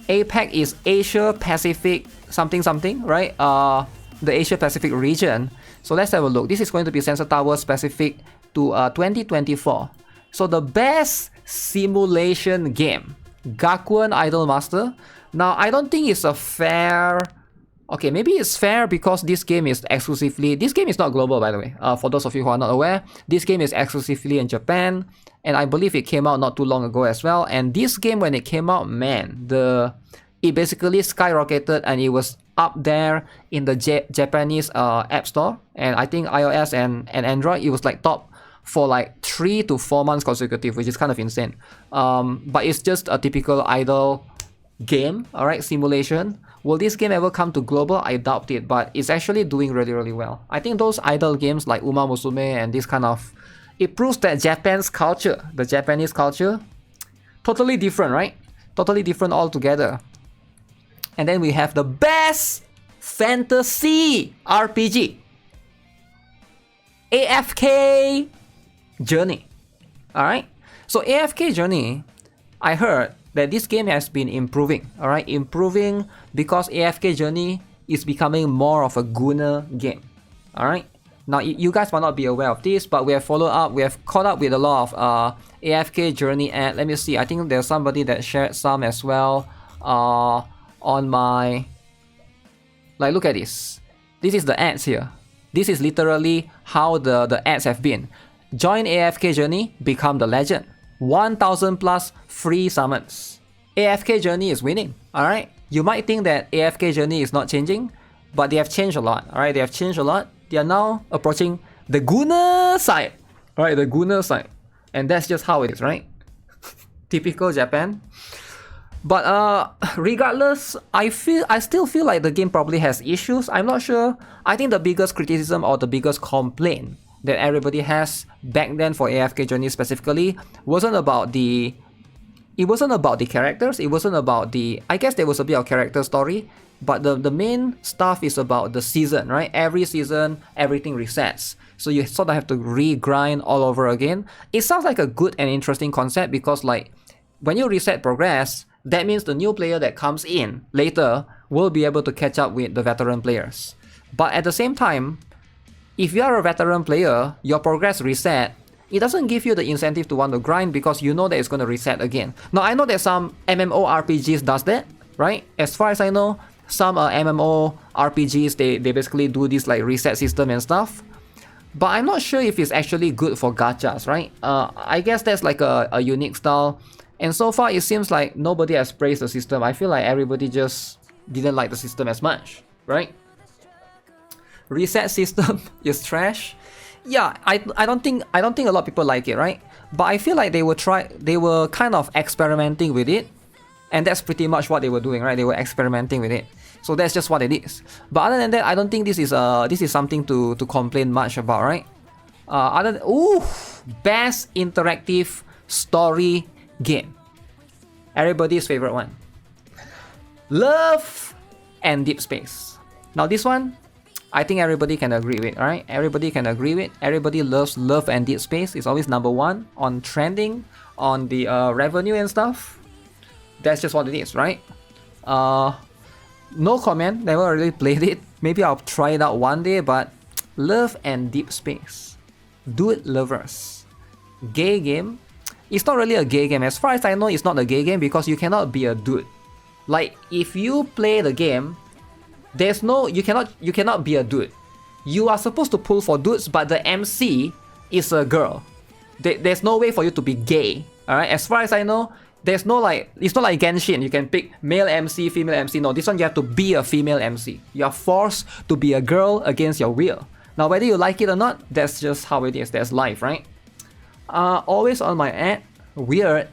APAC is Asia Pacific something something, right? The Asia Pacific region. So let's have a look. This is going to be Sensor Tower specific to 2024. So the best simulation game, Gakuen Idolmaster. Now I don't think it's a fair. Okay, maybe it's fair because this game is exclusively. This game is not global, by the way. For those of you who are not aware, this game is exclusively in Japan, and I believe it came out not too long ago as well. And this game, when it came out, man, it basically skyrocketed, and it was up there in the Japanese App Store, and I think iOS and Android, it was like top for like 3 to 4 months consecutive, which is kind of insane. But it's just a typical idol game, alright, simulation. Will this game ever come to global? I doubt it, but it's actually doing really, really well. I think those idol games like Uma Musume and this kind of, it proves that Japan's culture, the Japanese culture, totally different, right? Totally different altogether. And then we have the best fantasy RPG, AFK Journey. Alright, so AFK Journey, I heard that this game has been improving, alright? Improving because AFK Journey is becoming more of a Gunner game, alright? Now, you guys might not be aware of this, but we have followed up, we have caught up with a lot of AFK Journey ad. Let me see, I think there's somebody that shared some as well on my... Like, look at this. This is the ads here. This is literally how the ads have been. Join AFK Journey, become the legend. 1000 plus free summons. AFK Journey is winning, alright? You might think that AFK Journey is not changing, but they have changed a lot, alright? They have changed a lot. They are now approaching the Gunner side, alright? The Gunner side. And that's just how it is, right? Typical Japan. But regardless, I still feel like the game probably has issues. I'm not sure. I think the biggest criticism or the biggest complaint that everybody has back then for AFK Journey specifically wasn't about the characters. It wasn't about the, I guess there was a bit of character story, but the main stuff is about the season, right? Every season, everything resets. So you sort of have to re-grind all over again. It sounds like a good and interesting concept because like when you reset progress, that means the new player that comes in later will be able to catch up with the veteran players. But at the same time, if you are a veteran player, your progress reset, it doesn't give you the incentive to want to grind because you know that it's going to reset again. Now, I know that some MMORPGs does that, right? As far as I know, some MMORPGs, they basically do this like reset system and stuff. But I'm not sure if it's actually good for gachas, right? I guess that's like a unique style. And so far, it seems like nobody has praised the system. I feel like everybody just didn't like the system as much, right? Reset system is trash. Yeah, I don't think a lot of people like it, right? But I feel like they were kind of experimenting with it, and that's pretty much what they were doing, right? They were experimenting with it. So that's just what it is. But other than that, I don't think this is something to complain much about, right? Best interactive story game. Everybody's favorite one. Love and Deep Space. Now this one, I think everybody can agree with, alright? Everybody can agree with. Everybody loves Love and Deep Space. It's always #1 on trending, on the revenue and stuff. That's just what it is, right? No comment, never really played it. Maybe I'll try it out one day, but Love and Deep Space. Dude lovers. Gay game. It's not really a gay game. As far as I know, it's not a gay game because you cannot be a dude. Like, if you play the game, you cannot be a dude. You are supposed to pull for dudes, but the MC is a girl. There's no way for you to be gay. Alright, as far as I know, there's no like, it's not like Genshin, you can pick male MC, female MC. No, this one you have to be a female MC. You are forced to be a girl against your will. Now, whether you like it or not, that's just how it is. That's life, right? Always on my ad, weird.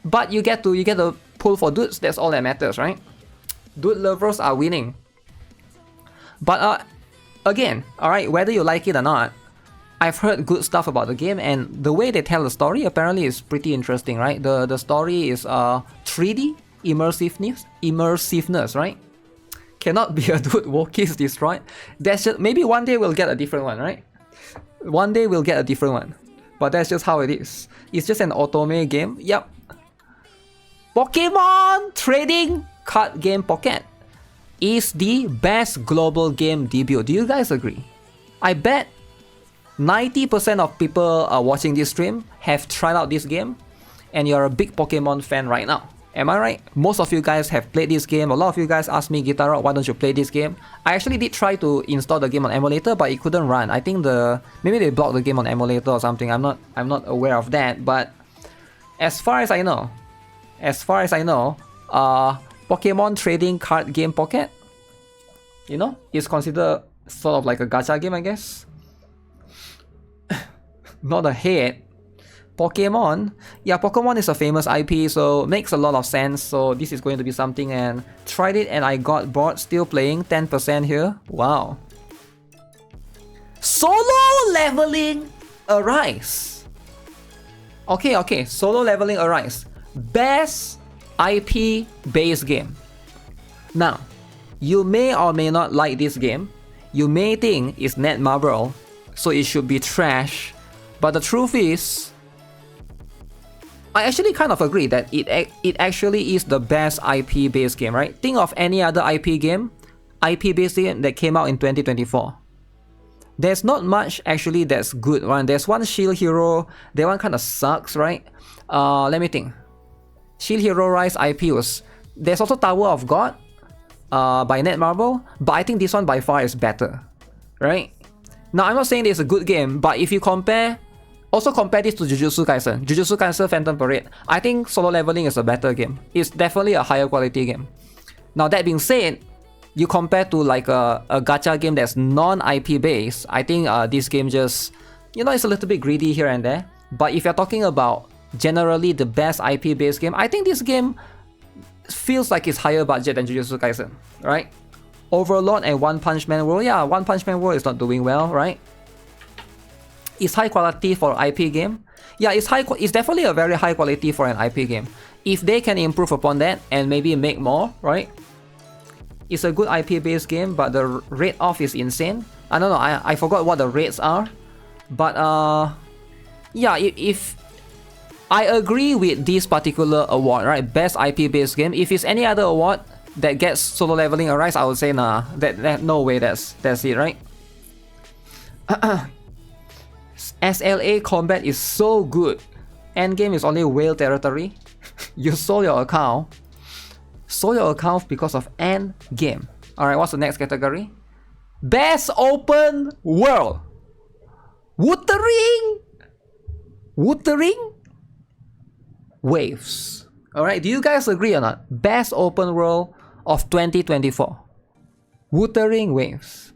But you get to pull for dudes, that's all that matters, right? Dude lovers are winning. But again, alright, whether you like it or not, I've heard good stuff about the game, and the way they tell the story apparently is pretty interesting, right? The story is 3D immersiveness, right? Cannot be a dude, Woki is destroyed. That's just, maybe one day we'll get a different one, right? One day we'll get a different one. But that's just how it is. It's just an otome game. Yep. Pokemon trading Card Game Pocket is the best global game debut. Do you guys agree? I bet 90% of people watching this stream have tried out this game, and you're a big Pokemon fan right now. Am I right? Most of you guys have played this game. A lot of you guys asked me, GuitarRock, why don't you play this game? I actually did try to install the game on emulator, but it couldn't run. I think maybe they blocked the game on emulator or something. I'm not aware of that. But as far as I know, Pokemon Trading Card Game Pocket, you know, is considered sort of like a gacha game, I guess. Not a hit. Pokemon, yeah, Pokemon is a famous IP, so makes a lot of sense. So this is going to be something, and tried it and I got bored. Still playing, 10% here. Wow. Solo Leveling Arise. Okay, Solo Leveling Arise. Best IP based game. Now, you may or may not like this game. You may think it's Netmarble, so it should be trash. But the truth is, I actually kind of agree that it actually is the best IP based game, right? Think of any other IP based game that came out in 2024. There's not much actually that's good, right? There's one Shield Hero, that one kind of sucks, right? Let me think. Shield Hero Rise IP was... There's also Tower of God by Netmarble, but I think this one by far is better, right? Now, I'm not saying it's a good game, but if you compare... Also compare this to Jujutsu Kaisen Phantom Parade. I think Solo Leveling is a better game. It's definitely a higher quality game. Now that being said, you compare to like a gacha game that's non-IP based, I think this game just, you know, it's a little bit greedy here and there. But if you're talking about generally the best IP based game, I think this game feels like it's higher budget than Jujutsu Kaisen, right? Overlord and One Punch Man World, yeah, One Punch Man World is not doing well, right? It's high quality for an IP game. Yeah, it's definitely a very high quality for an IP game. If they can improve upon that and maybe make more, right? It's a good IP based game, but the rate off is insane. I don't know, I forgot what the rates are. But yeah, if I agree with this particular award, right? Best IP based game. If it's any other award that gets Solo Leveling Arise, I would say nah, that no way, that's it, right? SLA combat is so good. Endgame is only whale territory. You sold your account. Sold your account because of endgame. Alright, what's the next category? Best open world. Wuthering Waves. Alright, do you guys agree or not? Best open world of 2024. Wuthering Waves.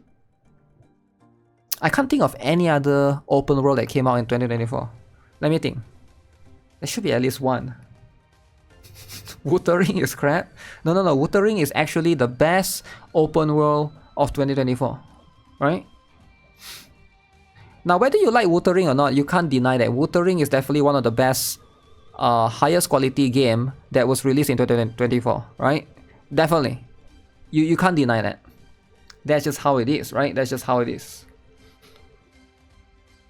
I can't think of any other open world that came out in 2024. Let me think. There should be at least one. Wuthering is crap. No. Wuthering is actually the best open world of 2024. Right? Now, whether you like Wuthering or not, you can't deny that Wuthering is definitely one of the best, highest quality game that was released in 2024. Right? Definitely. You can't deny that. That's just how it is, right? That's just how it is.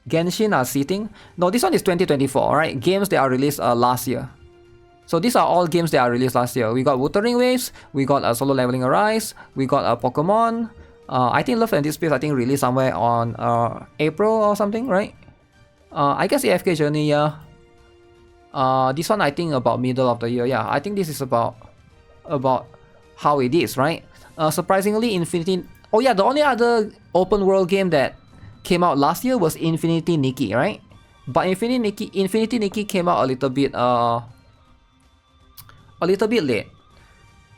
Genshin are seating. No, this one is 2024, right? Games that are released last year. So these are all games that are released last year. We got Wuthering Waves, we got Solo Leveling Arise, we got Pokemon. I think Love and Displace, I think released somewhere on April or something, right? I guess AFK Journey, yeah. This one I think about middle of the year, yeah. I think this is about how it is, right? Surprisingly, Infinity... Oh yeah, the only other open world game that came out last year was Infinity Nikki, right? But Infinity Nikki came out a little bit late.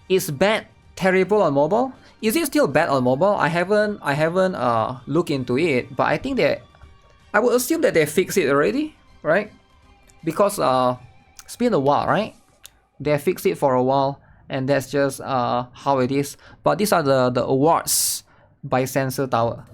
Is bad terrible on mobile? Is it still bad on mobile? I haven't looked into it, but I think that I would assume that they fixed it already, right? Because it's been a while, right? They fixed it for a while, and that's just how it is. But these are the awards by Sensor Tower.